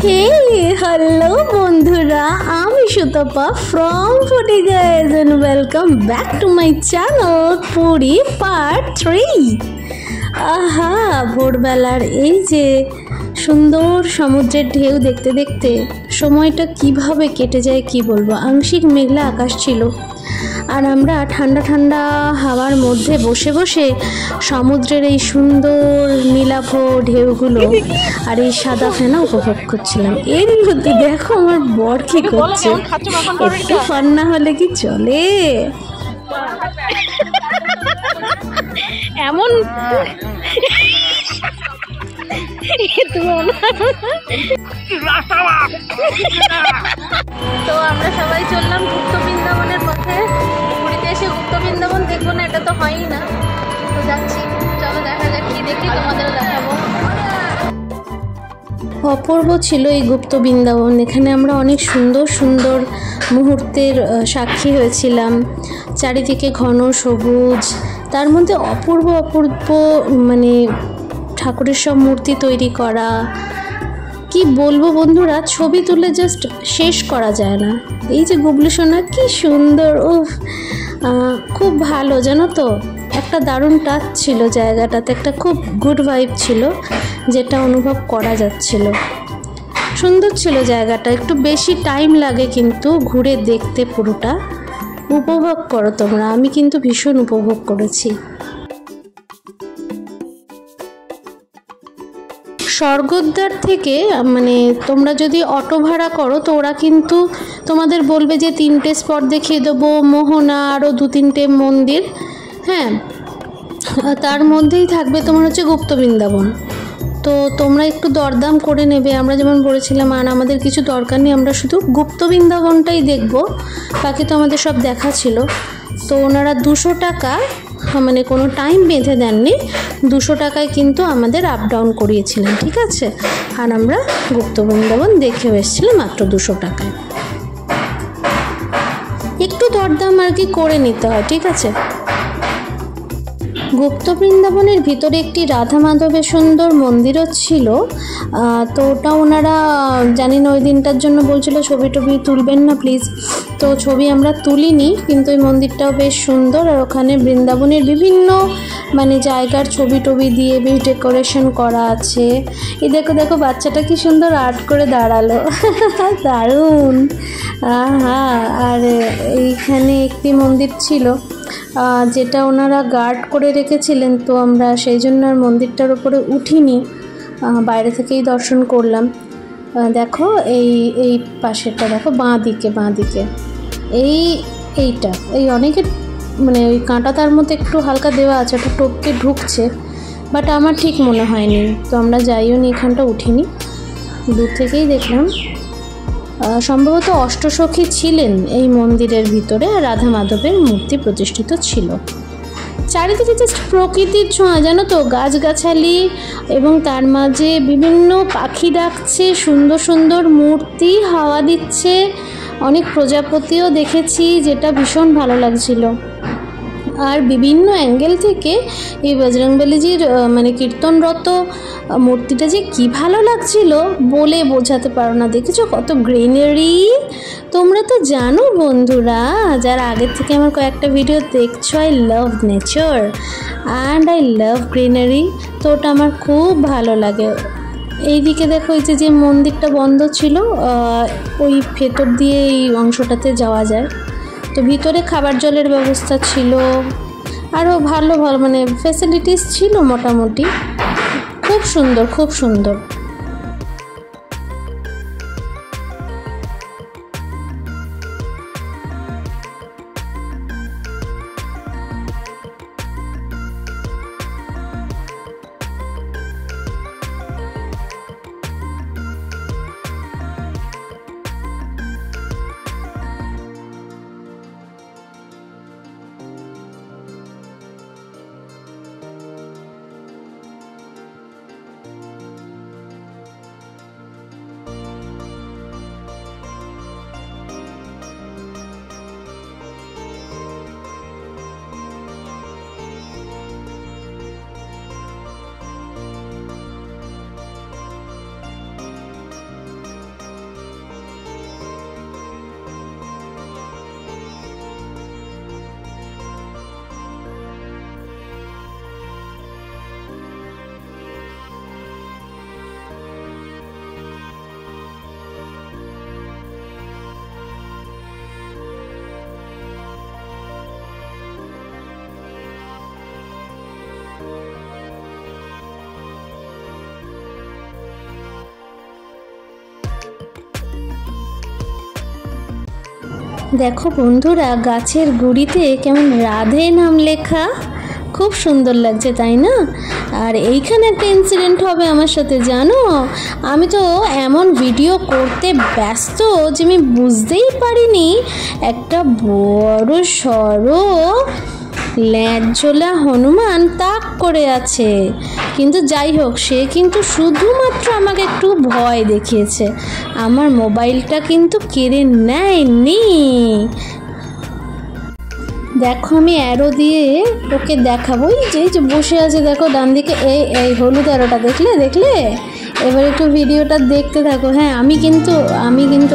হে hello বন্ধুরা, আমি Sutapa from foodie guys and welcome back to my channel Puri part 3। আহা, ভোরবেলার এই যে সুন্দর সমুদ্রের ঢেউ দেখতে দেখতে সময়টা কিভাবে কেটে যায় কি বলবো। আংশিক মেঘলা আকাশ ছিল আর আমরা ঠান্ডা ঠান্ডা হাওয়ার মধ্যে বসে বসে সমুদ্রের এই সুন্দর নীলাভ ঢেউগুলো আর এই সাদা ফেনা উপভোগ করছিলাম। এর মধ্যে দেখো আমার বর কি করছে, একটু ফান না হলে কি চলে? এমন তো আমরা সবাই চললাম গুপ্ত বৃন্দাবনের পথে। পুরীতে এসে গুপ্ত বৃন্দাবন দেখবো না, এটা তো হয়ই না। তো যাচ্ছি, চলো দেখা যাক কি দেখি, তোমাদেরও দেখাবো। অপূর্ব ছিল এই গুপ্ত বৃন্দাবন। এখানে আমরা অনেক সুন্দর সুন্দর মুহূর্তের সাক্ষী হয়েছিলাম। চারিদিকে ঘন সবুজ, তার মধ্যে অপূর্ব অপূর্ব মানে ঠাকুরের সব মূর্তি তৈরি করা। কি বলবো বন্ধুরা, ছবি তুলে জাস্ট শেষ করা যায় না। এই যে গুবলু সোনা কি সুন্দর, খুব ভালো জানো তো। একটা দারুণ টাচ ছিল জায়গাটাতে, একটা খুব গুড ভাইব ছিল যেটা অনুভব করা যাচ্ছিল। সুন্দর ছিল জায়গাটা, একটু বেশি টাইম লাগে কিন্তু ঘুরে দেখতে পুরোটা। উপভোগ করো তোমরা, আমি কিন্তু ভীষণ উপভোগ করেছি। স্বর্গদ্বার থেকে মানে তোমরা যদি অটো ভাড়া করো তো ওরা কিন্তু তোমাদের বলবে যে 3টে স্পট দেখিয়ে দেবো, মোহনা আরও 2-3টে মন্দির। হ্যাঁ, তার মধ্যেই থাকবে তোমার হচ্ছে গুপ্ত বৃন্দাবন। তো তোমরা একটু দরদাম করে নেবে। আমরা যেমন বলেছিলাম, আর আমাদের কিছু দরকার নেই, আমরা শুধু গুপ্ত বৃন্দাবনটাই দেখব, বাকি তো আমাদের সব দেখা ছিল। তো ওনারা 200 টাকা, মানে কোনো টাইম বেঁধে দেননি, 200 টাকায় কিন্তু আমাদের আপ ডাউন করিয়েছিলেন, ঠিক আছে। আর আমরা গুপ্ত বৃন্দাবন দেখেও এসেছিলাম মাত্র 200 টাকায়। একটু দরদাম আর কি করে নিতে হয়, ঠিক আছে। গুপ্ত বৃন্দাবনের ভিতরে একটি রাধা মাধবের সুন্দর মন্দিরও ছিল। তো ওটা ওনারা জানি না ওই দিনটার জন্য বলছিল ছবি টবি তুলবেন না প্লিজ, তো ছবি আমরা তুলিনি, কিন্তু ওই মন্দিরটাও বেশ সুন্দর। আর ওখানে বৃন্দাবনের বিভিন্ন মানে জায়গার ছবি টবি দিয়ে বেশ ডেকোরেশন করা আছে। এই দেখো দেখো বাচ্চাটা কি সুন্দর আর্ট করে দাঁড়ালো, দারুণ। হ্যাঁ, আর এইখানে একটি মন্দির ছিল যেটা ওনারা গার্ড করে রেখেছিলেন, তো আমরা সেই জন্য আর মন্দিরটার উপরে উঠিনি, বাইরে থেকেই দর্শন করলাম। দেখো এই পাশেরটা দেখো, বাঁ দিকে এইটা অনেকের মানে ওই কাঁটা তার মধ্যে একটু হালকা দেওয়া আছে, ওটা টপকে ঢুকছে, বাট আমার ঠিক মনে হয়নি, তো আমরা যাইও নি, এখানটা উঠিনি, দূর থেকেই দেখলাম। সম্ভবত অষ্টসখী ছিলেন এই মন্দিরের ভিতরে, আর রাধা মাধবের মূর্তি প্রতিষ্ঠিত ছিল। চারিদিকে জাস্ট প্রকৃতির ছোঁয়া, জানো তো, গাছগাছালি এবং তার মাঝে বিভিন্ন পাখি ডাকছে, সুন্দর সুন্দর মূর্তি হাওয়া দিচ্ছে, অনেক প্রজাপতিও দেখেছি, যেটা ভীষণ ভালো লাগছিল। আর বিভিন্ন অ্যাঙ্গেল থেকে এই বজরংবলীজির মানে কীর্তনরত মূর্তিটা যে কি ভালো লাগছিল বলে বোঝাতে পারো না। দেখেছো কত গ্রিনারি? তোমরা তো জানো বন্ধুরা, যারা আগের থেকে আমার কয়েকটা ভিডিও দেখছো, I love nature and I love greenery, তো ওটা আমার খুব ভালো লাগে। এইদিকে দেখো, এই যে মন্দিরটা বন্ধ ছিল, ওই ভেতর দিয়ে এই অংশটাতে যাওয়া যায়। তো ভিতরে খাবার জলের ব্যবস্থা ছিল, আরও ভালো ভালো মানে ফ্যাসিলিটিস ছিল মোটামুটি। খুব সুন্দর, খুব সুন্দর। দেখো বন্ধুরা, গাছের গুড়িতে কেমন রাধে নাম লেখা, খুব সুন্দর লাগছে তাই না? আর এইখানে একটা ইনসিডেন্ট হবে আমার সাথে, জানো? আমি তো এমন ভিডিও করতে ব্যস্ত যে আমি বুঝতেই পারিনি একটা বড় সড়ো ল্যাজজোলা হনুমান তাক করে আছে। কিন্তু যাই হোক, সে কিন্তু শুধুমাত্র আমাকে একটু ভয় দেখিয়েছে, আমার মোবাইলটা কিন্তু কেড়ে নেয়নি। দেখো আমি অ্যারো দিয়ে ওকে দেখাবো, এই যে বসে আছে দেখো ডান দিকে, এই হলুদ অ্যারোটা দেখলে এবার একটু ভিডিওটা দেখতে থাকো। হ্যাঁ, আমি কিন্তু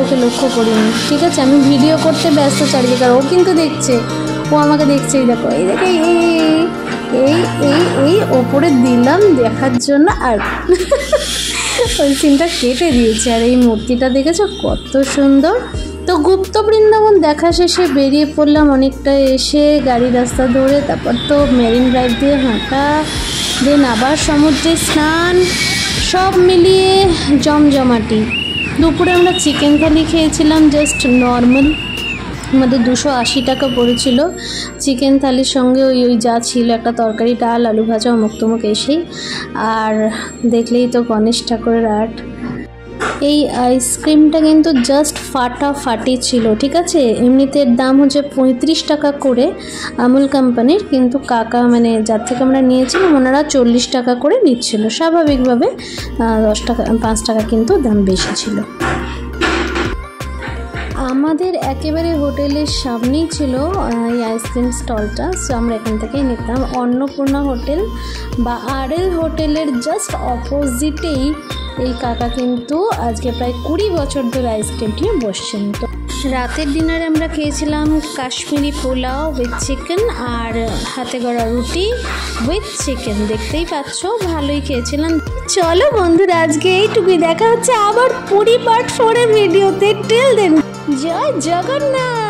ওকে লক্ষ্য করিনি, ঠিক আছে? আমি ভিডিও করতে ব্যস্ত চারিদিকে, আর ও কিন্তু দেখছে, ও আমাকে দেখছেই। দেখো এই দেখে এই ওপরে দিলাম দেখার জন্য, আর ওই সিনটা কেটে দিয়েছে। আর এই মূর্তিটা দেখেছো কত সুন্দর। তো গুপ্ত বৃন্দাবন দেখা শেষে বেরিয়ে পড়লাম অনেকটা, এসে গাড়ি রাস্তা ধরে, তারপর তো মেরিন ড্রাইভ দিয়ে হাঁটা, দেন আবার সমুদ্রে স্নান, সব মিলিয়ে জমজমাটি। দুপুরে আমরা চিকেন থালি খেয়েছিলাম, জাস্ট নর্মাল, আমাদের 280 টাকা পড়েছিল চিকেন থালির সঙ্গে ওই যা ছিল, একটা তরকারি, ডাল, আলু ভাজা, অমুক তমুক এসেই। আর দেখলেই তো গণেশ ঠাকুরের আর্ট। এই আইসক্রিমটা কিন্তু জাস্ট ফাটাফাটি ছিল, ঠিক আছে? এমনিতে দাম হচ্ছে 35 টাকা করে আমুল কোম্পানির, কিন্তু কাকা মানে যার থেকে আমরা নিয়েছিলাম ওনারা 40 টাকা করে নিচ্ছিল। স্বাভাবিকভাবে 10 টাকা 5 টাকা কিন্তু দাম বেশি ছিল। আমাদের একেবারে হোটেলের সামনেই ছিল এই আইসক্রিম স্টলটা, সো আমরা এখান থেকেই নিতাম। অন্নপূর্ণা হোটেল বা আরএল হোটেলের জাস্ট অপোজিটেই এই কাকা কিন্তু আজকে প্রায় 20 বছর ধরে আইসক্রিম নিয়ে বসছেন। তো রাতের ডিনারে আমরা খেয়েছিলাম কাশ্মীরি পোলাও উইথ চিকেন আর হাতে গড়া রুটি উইথ চিকেন। দেখতেই পাচ্ছ ভালোই খেয়েছিলাম। চলো বন্ধুরা, আজকে এইটুকুই, দেখা হচ্ছে আবার পুরী পার্ট 4 এর ভিডিওতে। টিল দেন, জয় জগন্নাথ।